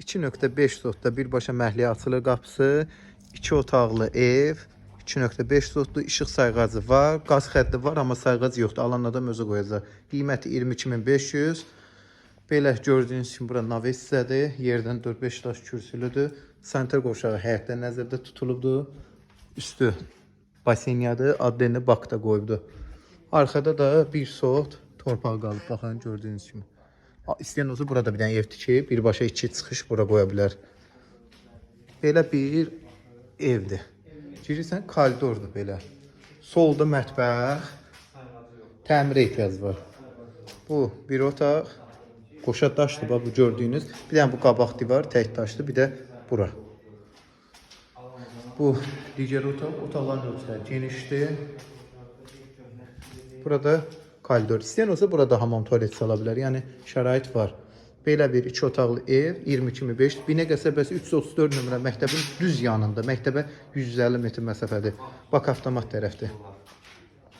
2.5 sotda birbaşa məhliyə açılır qapısı. 2 otaqlı ev. 2.5 sotlu işıq sayğacı var. Qaz xətti var, amma sayğacı yoxdur. Alan adam özü qoyacaq. Qiyməti 22.500. Belə gördüyünüz kimi bura naves hissədir. Yerdən 4-5 daş kürsülüdür. Sanitar qovşağı həyətdə nəzərdə tutulubdur. Üstü basenyadır. Adını bakda qoyubdur. Arxada da bir sot torpaq qalıb. Baxın gördüyünüz kimi. İstəyən olsa burada bir dənə ev tikib, birbaşa 2 çıxış bura qoya bilər. Belə bir evdir. Girirsən, koridordur belə. Solda mətbəx, təmir ehtiyac var. Bu bir otaq, qoşa daşdır, bu gördüyünüz. Bir dənə bu qabaq divar, tək daşdır, bir də bura. Bu digər otaq, otaqların ölçüləri genişdir. Burada koridor. İstəyən olsa burada hamam tualet sala bilər. Yəni şərait var. Belə bir 2 otaqlı ev 22.500. Binə qəsəbəsi 334 nömrə məktəbin düz yanında. Məktəbə 150 metr məsafədir. Bak avtomat tərəfdir.